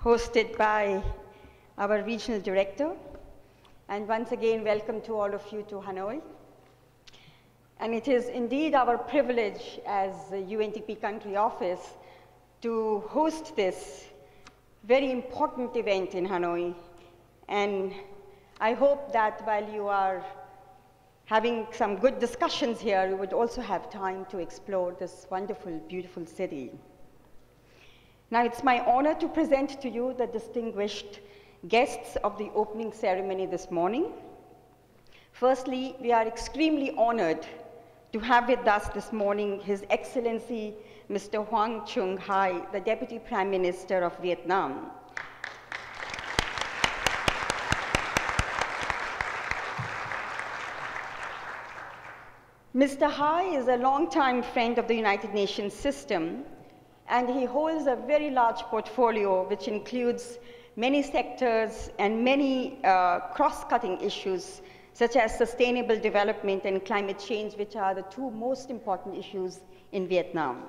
hosted by our regional director. And once again, welcome to all of you to Hanoi. And it is indeed our privilege as the UNDP Country Office to host this very important event in Hanoi. And I hope that while you are having some good discussions here, you would also have time to explore this wonderful, beautiful city. Now, it's my honor to present to you the distinguished guests of the opening ceremony this morning. Firstly, we are extremely honored to have with us this morning His Excellency Mr. Hoang Chung Hai, the Deputy Prime Minister of Vietnam. Mr. Hai is a longtime friend of the United Nations system, and he holds a very large portfolio which includes many sectors and many cross-cutting issues such as sustainable development and climate change, which are the two most important issues in Vietnam.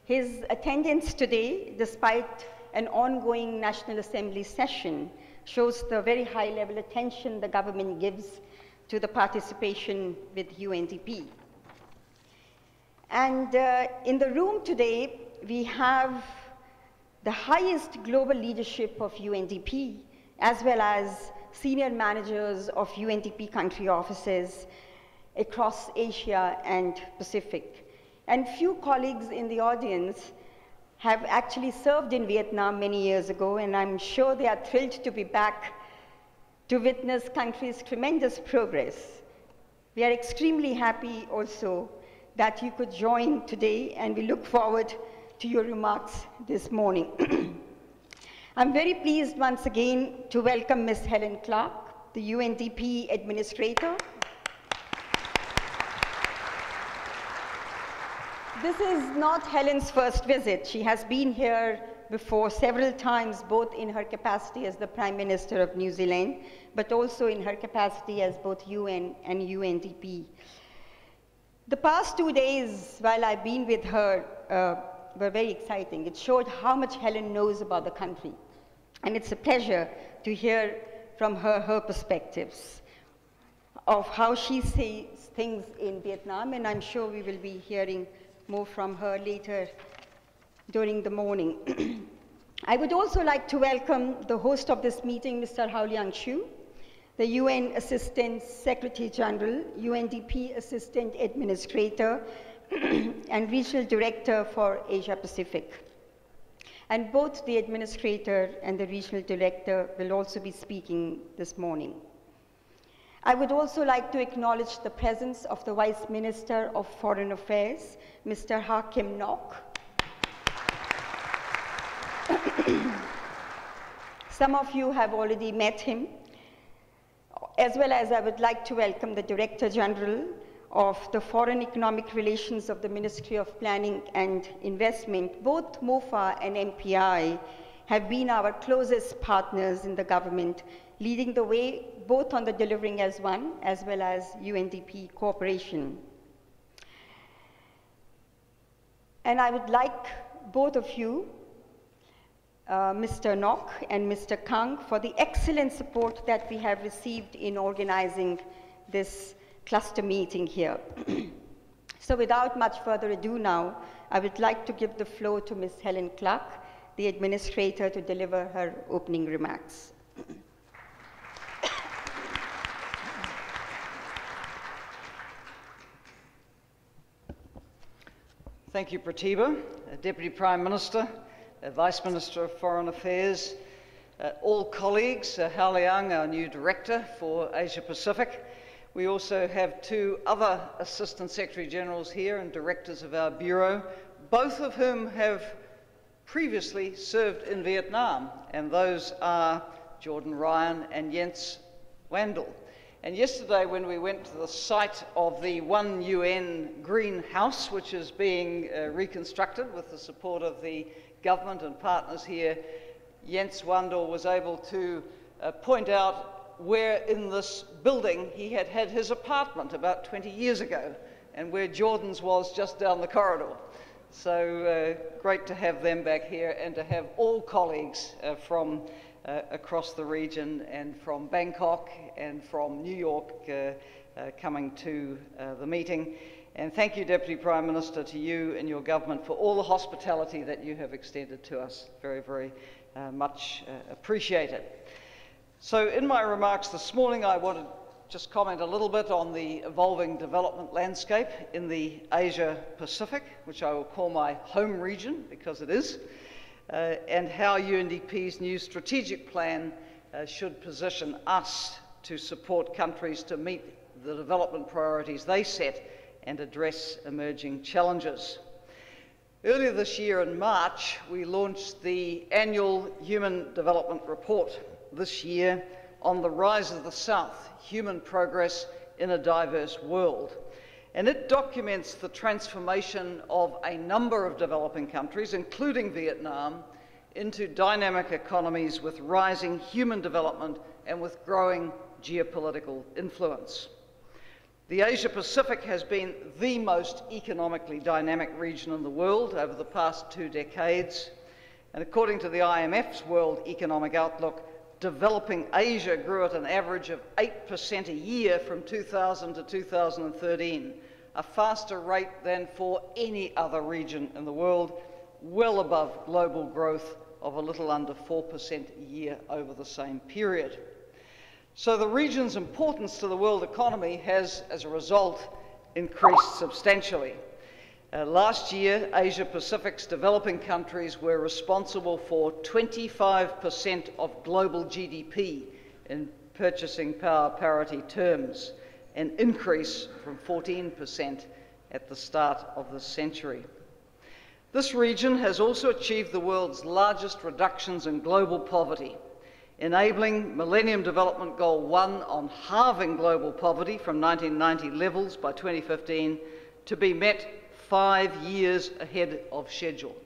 His attendance today, despite an ongoing National Assembly session, shows the very high-level attention the government gives to the participation with UNDP. And in the room today, we have the highest global leadership of UNDP, as well as senior managers of UNDP country offices across Asia and Pacific. And few colleagues in the audience have actually served in Vietnam many years ago, and I'm sure they are thrilled to be back to witness country's tremendous progress. We are extremely happy also that you could join today, and we look forward to your remarks this morning. I'm very pleased once again to welcome Ms. Helen Clark, the UNDP Administrator. This is not Helen's first visit. She has been here before several times, both in her capacity as the Prime Minister of New Zealand, but also in her capacity as both UN and UNDP. The past 2 days, while I've been with her, were very exciting. It showed how much Helen knows about the country. And it's a pleasure to hear from her perspectives of how she sees things in Vietnam, and I'm sure we will be hearing more from her later during the morning. I would also like to welcome the host of this meeting, Mr. Hao Liang Chu, the UN Assistant Secretary General, UNDP Assistant Administrator, and Regional Director for Asia Pacific. And both the Administrator and the Regional Director will also be speaking this morning. I would also like to acknowledge the presence of the Vice Minister of Foreign Affairs, Mr. Ha Kim Nok. Some of you have already met him, as well as I would like to welcome the Director General of the Foreign Economic Relations of the Ministry of Planning and Investment. Both MOFA and MPI have been our closest partners in the government, leading the way both on the delivering as one, as well as UNDP cooperation. And I would like both of you, Mr. Nok and Mr. Kang, for the excellent support that we have received in organizing this cluster meeting here. So without much further ado now, I would like to give the floor to Ms. Helen Clark, the Administrator, to deliver her opening remarks. Thank you, Pratibha, Deputy Prime Minister, Vice Minister of Foreign Affairs, all colleagues, Hao Liang, our new Director for Asia Pacific. We also have two other Assistant Secretary Generals here and Directors of our Bureau, both of whom have previously served in Vietnam, and those are Jordan Ryan and Jens Wandel. And yesterday, when we went to the site of the One UN greenhouse, which is being reconstructed with the support of the government and partners here, Jens Wandel was able to point out where in this building he had had his apartment about 20 years ago, and where Jordan's was just down the corridor. So great to have them back here and to have all colleagues from across the region and from Bangkok and from New York coming to the meeting. And thank you, Deputy Prime Minister, to you and your government for all the hospitality that you have extended to us. Very, very much appreciated. So in my remarks this morning, I want to just comment a little bit on the evolving development landscape in the Asia Pacific, which I will call my home region because it is, and how UNDP's new strategic plan should position us to support countries to meet the development priorities they set and address emerging challenges. Earlier this year in March, we launched the annual Human Development Report this year on the rise of the South, human progress in a diverse world. And it documents the transformation of a number of developing countries, including Vietnam, into dynamic economies with rising human development and with growing geopolitical influence. The Asia Pacific has been the most economically dynamic region in the world over the past 2 decades. And according to the IMF's World Economic Outlook, developing Asia grew at an average of 8% a year from 2000 to 2013, a faster rate than for any other region in the world, well above global growth of a little under 4% a year over the same period. So the region's importance to the world economy has, as a result, increased substantially. Last year, Asia Pacific's developing countries were responsible for 25% of global GDP in purchasing power parity terms, an increase from 14% at the start of this century. This region has also achieved the world's largest reductions in global poverty, enabling Millennium Development Goal 1 on halving global poverty from 1990 levels by 2015 to be met 5 years ahead of schedule.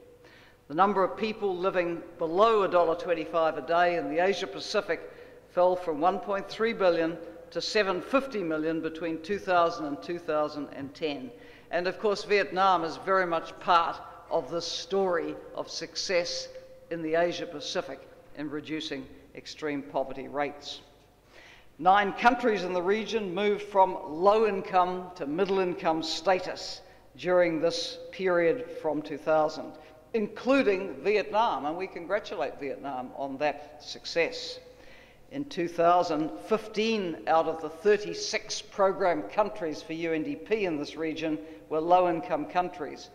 The number of people living below $1.25 a day in the Asia Pacific fell from 1.3 billion to 750 million between 2000 and 2010. And of course, Vietnam is very much part of this story of success in the Asia Pacific in reducing extreme poverty rates. 9 countries in the region moved from low income to middle income status during this period from 2000, including Vietnam, and we congratulate Vietnam on that success. In 2000, 15 out of the 36 program countries for UNDP in this region were low-income countries.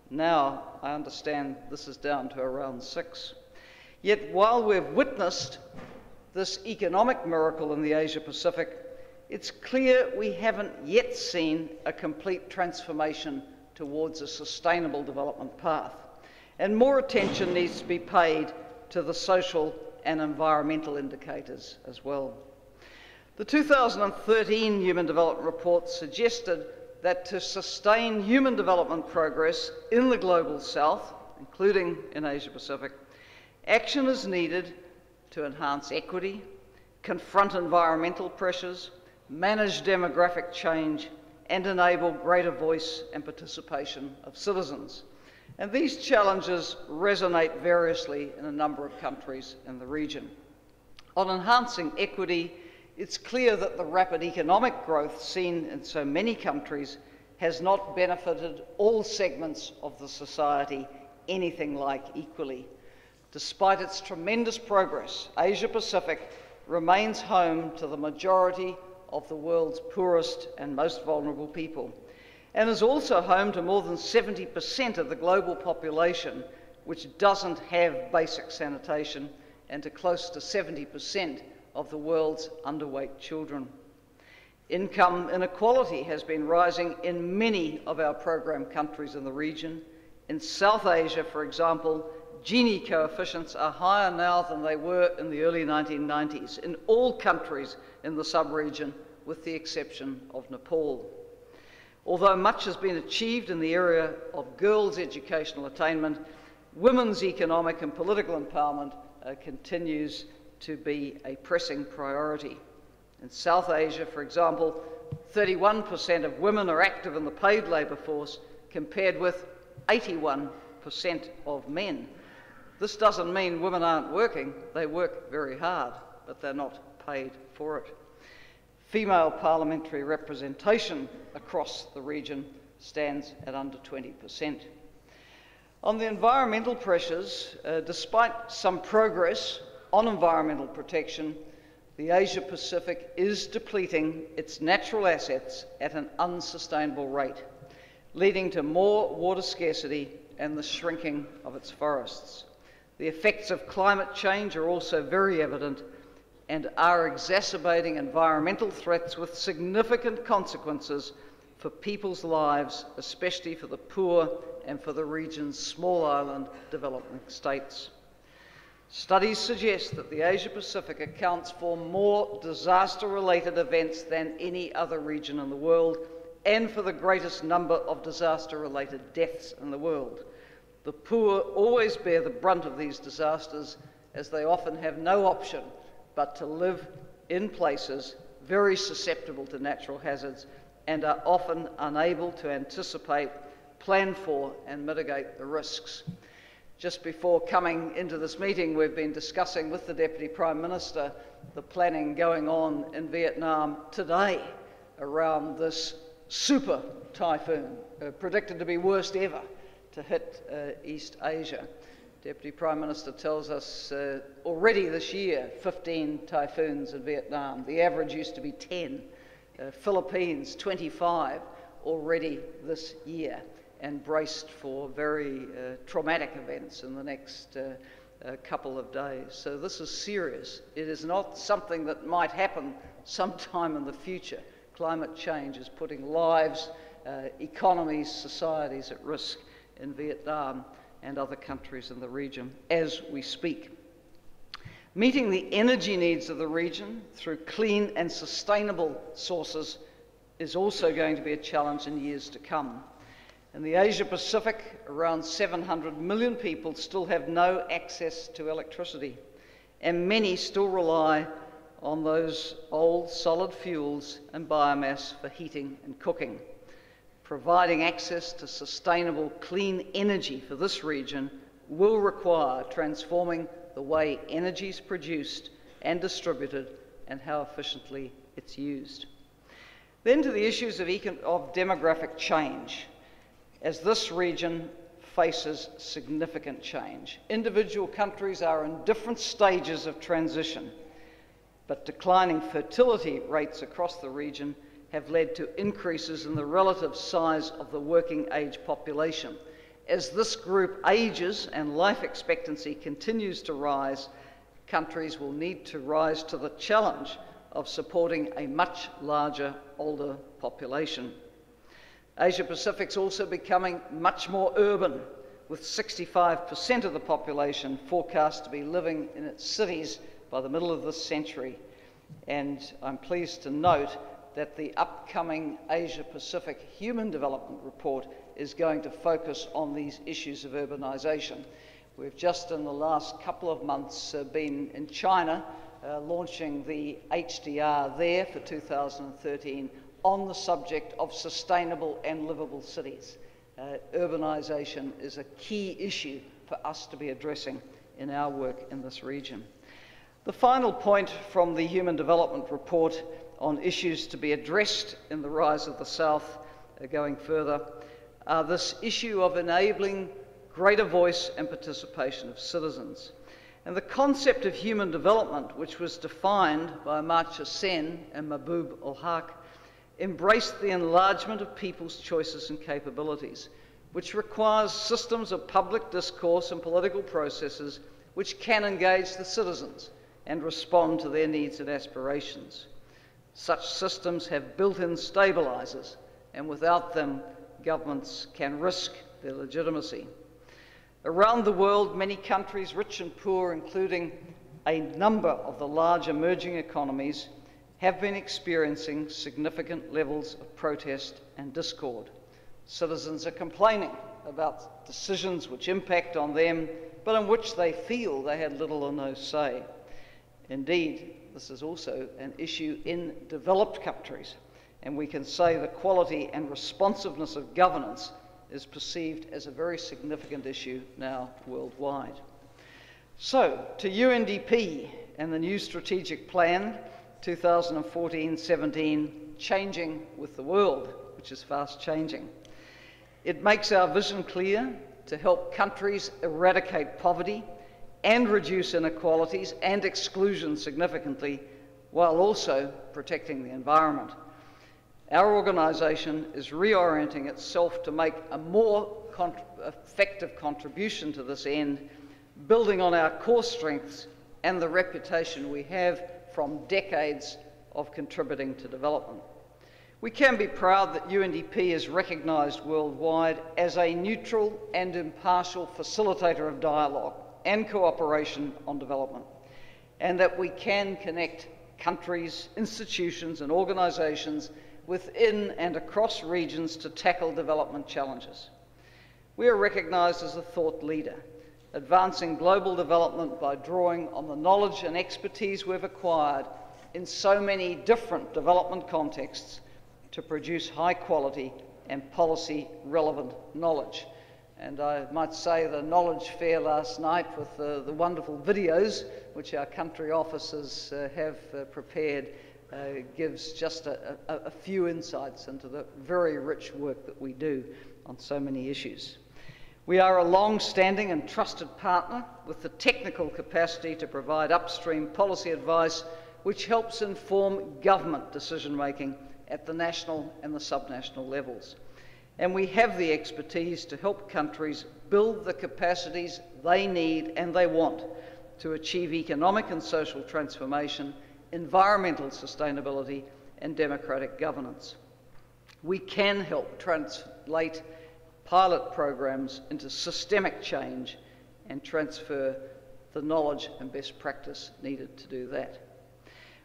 Now, I understand this is down to around 6. Yet while we've witnessed this economic miracle in the Asia Pacific, it's clear we haven't yet seen a complete transformation towards a sustainable development path. And more attention needs to be paid to the social and environmental indicators as well. The 2013 Human Development Report suggested that to sustain human development progress in the Global South, including in Asia Pacific, action is needed to enhance equity, confront environmental pressures, manage demographic change, and enable greater voice and participation of citizens. And these challenges resonate variously in a number of countries in the region. On enhancing equity, it's clear that the rapid economic growth seen in so many countries has not benefited all segments of the society anything like equally. Despite its tremendous progress, Asia Pacific remains home to the majority of the world's poorest and most vulnerable people, and is also home to more than 70% of the global population which doesn't have basic sanitation, and to close to 70% of the world's underweight children. Income inequality has been rising in many of our program countries in the region. In South Asia, for example, Gini coefficients are higher now than they were in the early 1990s in all countries in the sub-region, with the exception of Nepal. Although much has been achieved in the area of girls' educational attainment, women's economic and political empowerment continues to be a pressing priority. In South Asia, for example, 31% of women are active in the paid labour force, compared with 81% of men. This doesn't mean women aren't working. They work very hard, but they're not paid for it. Female parliamentary representation across the region stands at under 20%. On the environmental pressures, despite some progress on environmental protection, the Asia-Pacific is depleting its natural assets at an unsustainable rate, leading to more water scarcity and the shrinking of its forests. The effects of climate change are also very evident and are exacerbating environmental threats with significant consequences for people's lives, especially for the poor and for the region's small island developing states. Studies suggest that the Asia-Pacific accounts for more disaster-related events than any other region in the world, and for the greatest number of disaster-related deaths in the world. The poor always bear the brunt of these disasters, as they often have no option but to live in places very susceptible to natural hazards and are often unable to anticipate, plan for and mitigate the risks. Just before coming into this meeting, we've been discussing with the Deputy Prime Minister the planning going on in Vietnam today around this super typhoon, predicted to be worst ever to hit East Asia. Deputy Prime Minister tells us already this year 15 typhoons in Vietnam. The average used to be 10. Philippines 25 already this year, and braced for very traumatic events in the next couple of days. So this is serious. It is not something that might happen sometime in the future. Climate change is putting lives, economies, societies at risk in Vietnam and other countries in the region as we speak. Meeting the energy needs of the region through clean and sustainable sources is also going to be a challenge in years to come. In the Asia-Pacific, around 700 million people still have no access to electricity, and many still rely on those old solid fuels and biomass for heating and cooking. Providing access to sustainable, clean energy for this region will require transforming the way energy is produced and distributed and how efficiently it's used. Then to the issues of demographic change. As this region faces significant change, individual countries are in different stages of transition, but declining fertility rates across the region have led to increases in the relative size of the working age population. As this group ages and life expectancy continues to rise, countries will need to rise to the challenge of supporting a much larger, older population. Asia-Pacific's also becoming much more urban, with 65% of the population forecast to be living in its cities by the middle of this century. And I'm pleased to note that the upcoming Asia-Pacific Human Development Report is going to focus on these issues of urbanisation. We've just in the last couple of months been in China launching the HDR there for 2013 on the subject of sustainable and livable cities. Urbanisation is a key issue for us to be addressing in our work in this region. The final point from the Human Development Report on issues to be addressed in the Rise of the South, going further, are this issue of enabling greater voice and participation of citizens. And the concept of human development, which was defined by Amartya Sen and Mahbub ul Haq, embraced the enlargement of people's choices and capabilities, which requires systems of public discourse and political processes which can engage the citizens and respond to their needs and aspirations. Such systems have built-in stabilisers, and without them, governments can risk their legitimacy. Around the world, many countries, rich and poor, including a number of the large emerging economies, have been experiencing significant levels of protest and discord. Citizens are complaining about decisions which impact on them, but in which they feel they had little or no say. Indeed, this is also an issue in developed countries, and we can say the quality and responsiveness of governance is perceived as a very significant issue now worldwide. So, to UNDP and the new strategic plan, 2014-17, Changing with the World, which is fast changing. It makes our vision clear to help countries eradicate poverty and reduce inequalities and exclusion significantly, while also protecting the environment. Our organisation is reorienting itself to make a more effective contribution to this end, building on our core strengths and the reputation we have from decades of contributing to development. We can be proud that UNDP is recognised worldwide as a neutral and impartial facilitator of dialogue and cooperation on development, and that we can connect countries, institutions and organisations within and across regions to tackle development challenges. We are recognised as a thought leader, advancing global development by drawing on the knowledge and expertise we've acquired in so many different development contexts to produce high quality and policy relevant knowledge. And I might say the knowledge fair last night with the wonderful videos which our country officers have prepared gives just a few insights into the very rich work that we do on so many issues. We are a long-standing and trusted partner with the technical capacity to provide upstream policy advice which helps inform government decision-making at the national and the subnational levels. And we have the expertise to help countries build the capacities they need and they want to achieve economic and social transformation, environmental sustainability, and democratic governance. We can help translate pilot programs into systemic change and transfer the knowledge and best practice needed to do that.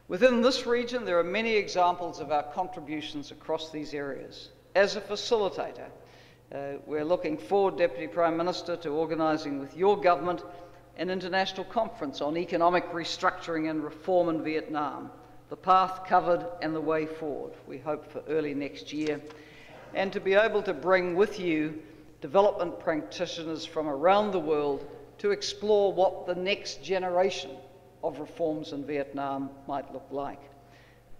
Within this region, there are many examples of our contributions across these areas. As a facilitator, we're looking forward, Deputy Prime Minister, to organising with your government an international conference on economic restructuring and reform in Vietnam, the path covered and the way forward, we hope for early next year, and to be able to bring with you development practitioners from around the world to explore what the next generation of reforms in Vietnam might look like.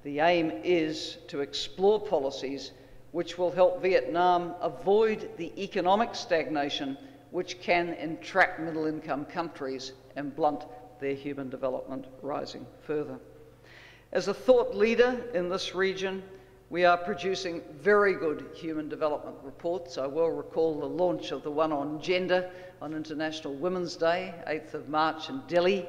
The aim is to explore policies which will help Vietnam avoid the economic stagnation which can entrap middle-income countries and blunt their human development rising further. As a thought leader in this region, we are producing very good human development reports. I will recall the launch of the one on gender on International Women's Day, 8th of March in Delhi,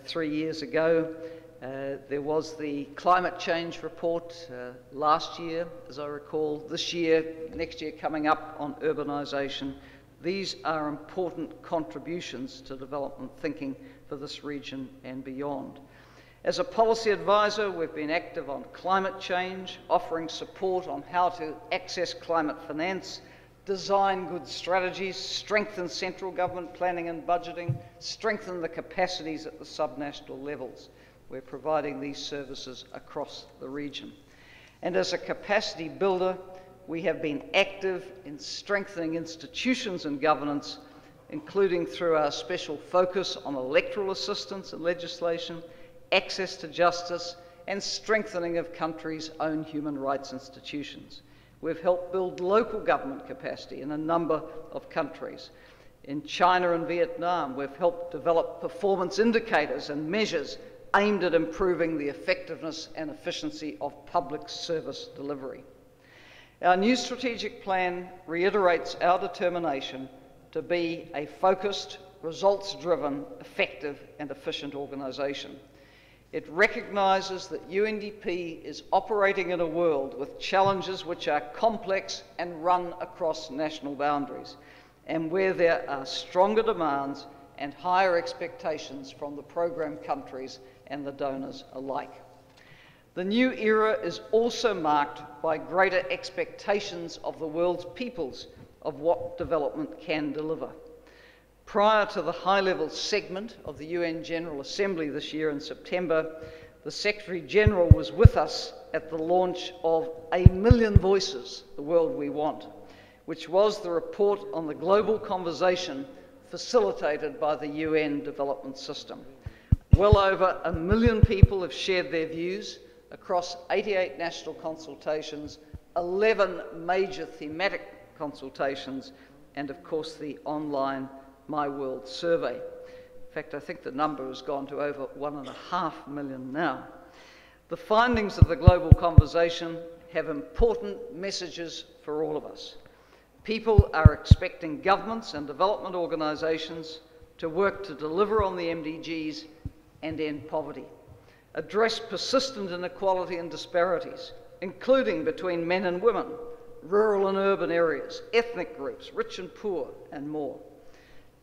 3 years ago. There was the climate change report last year, as I recall, this year, next year coming up on urbanisation. These are important contributions to development thinking for this region and beyond. As a policy advisor, we've been active on climate change, offering support on how to access climate finance, design good strategies, strengthen central government planning and budgeting, strengthen the capacities at the subnational levels. We're providing these services across the region. And as a capacity builder, we have been active in strengthening institutions and governance, including through our special focus on electoral assistance and legislation, access to justice, and strengthening of countries' own human rights institutions. We've helped build local government capacity in a number of countries. In China and Vietnam, we've helped develop performance indicators and measures aimed at improving the effectiveness and efficiency of public service delivery. Our new strategic plan reiterates our determination to be a focused, results-driven, effective and efficient organisation. It recognises that UNDP is operating in a world with challenges which are complex and run across national boundaries, and where there are stronger demands and higher expectations from the programme countries and the donors alike. The new era is also marked by greater expectations of the world's peoples of what development can deliver. Prior to the high-level segment of the UN General Assembly this year in September, the Secretary-General was with us at the launch of 1 Million Voices, the World We Want, which was the report on the global conversation facilitated by the UN development system. Well over 1 million people have shared their views across 88 national consultations, 11 major thematic consultations, and of course the online My World survey. In fact, I think the number has gone to over 1.5 million now. The findings of the global conversation have important messages for all of us. People are expecting governments and development organisations to work to deliver on the MDGs and end poverty, address persistent inequality and disparities, including between men and women, rural and urban areas, ethnic groups, rich and poor, and more.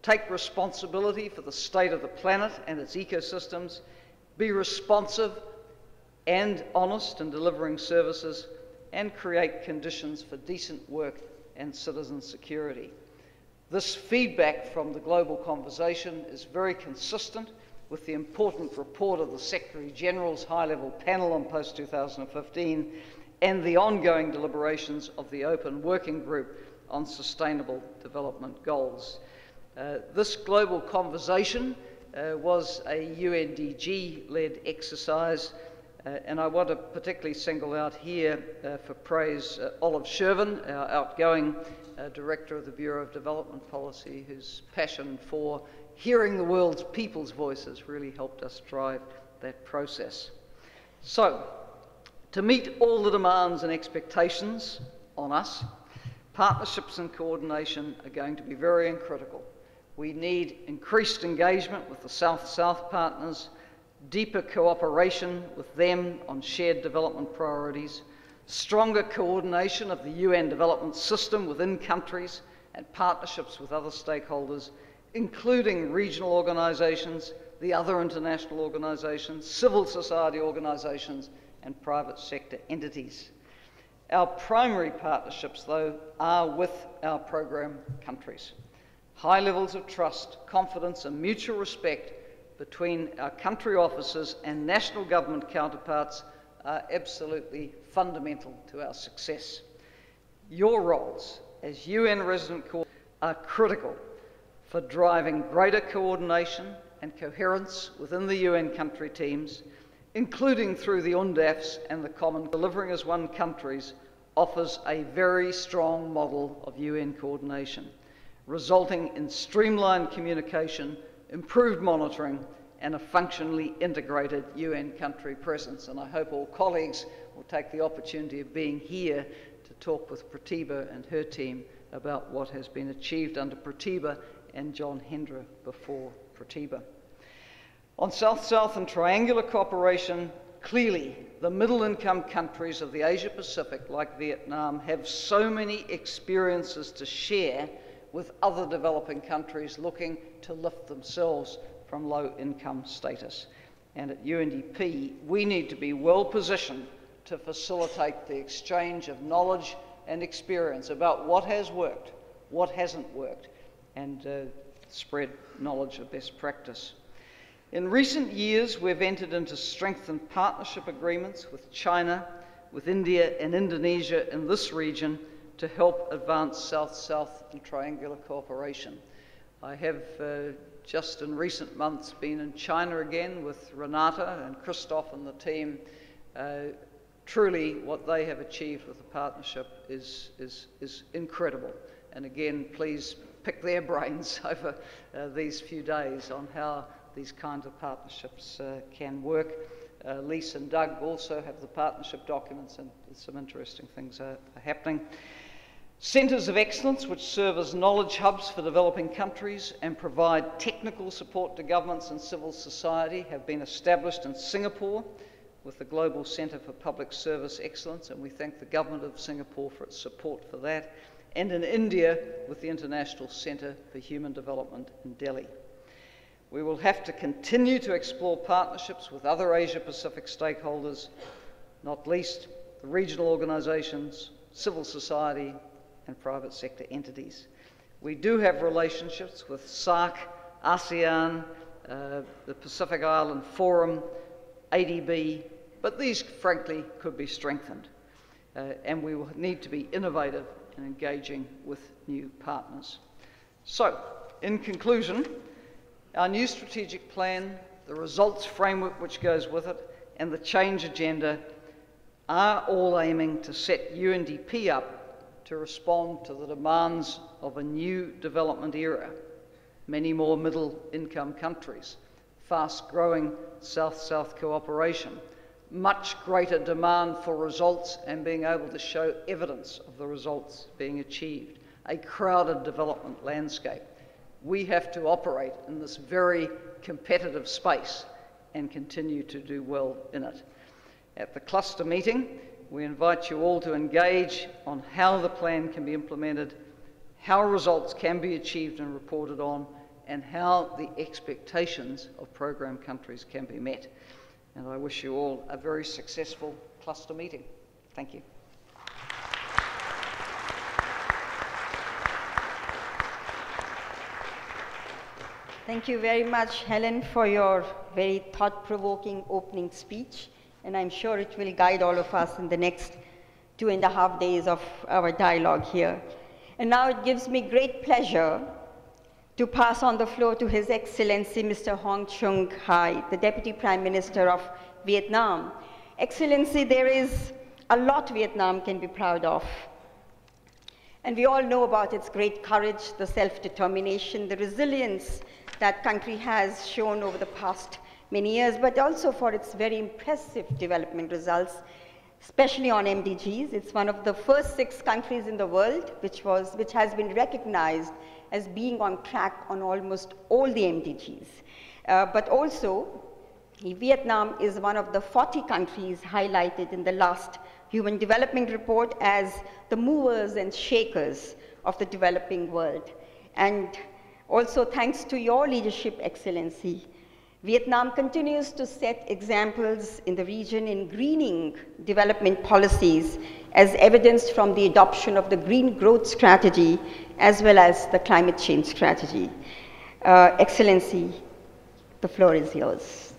Take responsibility for the state of the planet and its ecosystems, be responsive and honest in delivering services, and create conditions for decent work and citizen security. This feedback from the global conversation is very consistent with the important report of the Secretary-General's high-level panel on post-2015 and the ongoing deliberations of the Open Working Group on Sustainable Development Goals. This global conversation was a UNDG-led exercise, and I want to particularly single out here for praise Olive Shervin, our outgoing Director of the Bureau of Development Policy, whose passion for hearing the world's people's voices really helped us drive that process. So, to meet all the demands and expectations on us, partnerships and coordination are going to be very critical. We need increased engagement with the South-South partners, deeper cooperation with them on shared development priorities, stronger coordination of the UN development system within countries and partnerships with other stakeholders, including regional organisations, the other international organisations, civil society organisations, and private sector entities. Our primary partnerships, though, are with our program countries. High levels of trust, confidence, and mutual respect between our country officers and national government counterparts are absolutely fundamental to our success. Your roles as UN resident coordinators are critical for driving greater coordination and coherence within the UN country teams, including through the UNDAFs and the Common Delivering as One countries, offers a very strong model of UN coordination, resulting in streamlined communication, improved monitoring, and a functionally integrated UN country presence. And I hope all colleagues will take the opportunity of being here to talk with Pratibha and her team about what has been achieved under Pratibha and John Hendra before Pratibha. On South-South and triangular cooperation, clearly the middle-income countries of the Asia-Pacific, like Vietnam, have so many experiences to share with other developing countries looking to lift themselves from low-income status. And at UNDP, we need to be well positioned to facilitate the exchange of knowledge and experience about what has worked, what hasn't worked, and spread knowledge of best practice. In recent years, we've entered into strengthened partnership agreements with China, with India and Indonesia in this region to help advance South-South and triangular cooperation. I have just in recent months been in China again with Renata and Christoph and the team. Truly what they have achieved with the partnership is incredible. And again, please pick their brains over these few days on how these kinds of partnerships can work. Lisa and Doug also have the partnership documents, and some interesting things are happening. Centres of excellence, which serve as knowledge hubs for developing countries and provide technical support to governments and civil society, have been established in Singapore with the Global Centre for Public Service Excellence, and we thank the Government of Singapore for its support for that, and in India with the International Centre for Human Development in Delhi. We will have to continue to explore partnerships with other Asia-Pacific stakeholders, not least the regional organisations, civil society, and private sector entities. We do have relationships with SAARC, ASEAN, the Pacific Island Forum, ADB, but these frankly could be strengthened. And we will need to be innovative and engaging with new partners. So, in conclusion, our new strategic plan, the results framework which goes with it, and the change agenda are all aiming to set UNDP up to respond to the demands of a new development era. Many more middle-income countries, fast-growing South-South cooperation, much greater demand for results and being able to show evidence of the results being achieved, a crowded development landscape. We have to operate in this very competitive space and continue to do well in it. At the cluster meeting, we invite you all to engage on how the plan can be implemented, how results can be achieved and reported on, and how the expectations of program countries can be met. And I wish you all a very successful cluster meeting. Thank you. Thank you very much, Helen, for your very thought-provoking opening speech. And I'm sure it will guide all of us in the next 2.5 days of our dialogue here. And now it gives me great pleasure to pass on the floor to His Excellency Mr. Hong Chung Hai, the Deputy Prime Minister of Vietnam. Excellency, there is a lot Vietnam can be proud of. And we all know about its great courage, the self-determination, the resilience that country has shown over the past many years, but also for its very impressive development results, especially on MDGs. It's one of the first 6 countries in the world which has been recognized as being on track on almost all the MDGs. But also, Vietnam is one of the 40 countries highlighted in the last Human Development Report as the movers and shakers of the developing world. And also, thanks to your leadership, Excellency, Vietnam continues to set examples in the region in greening development policies, as evidenced from the adoption of the Green Growth Strategy as well as the Climate Change Strategy. Excellency, the floor is yours.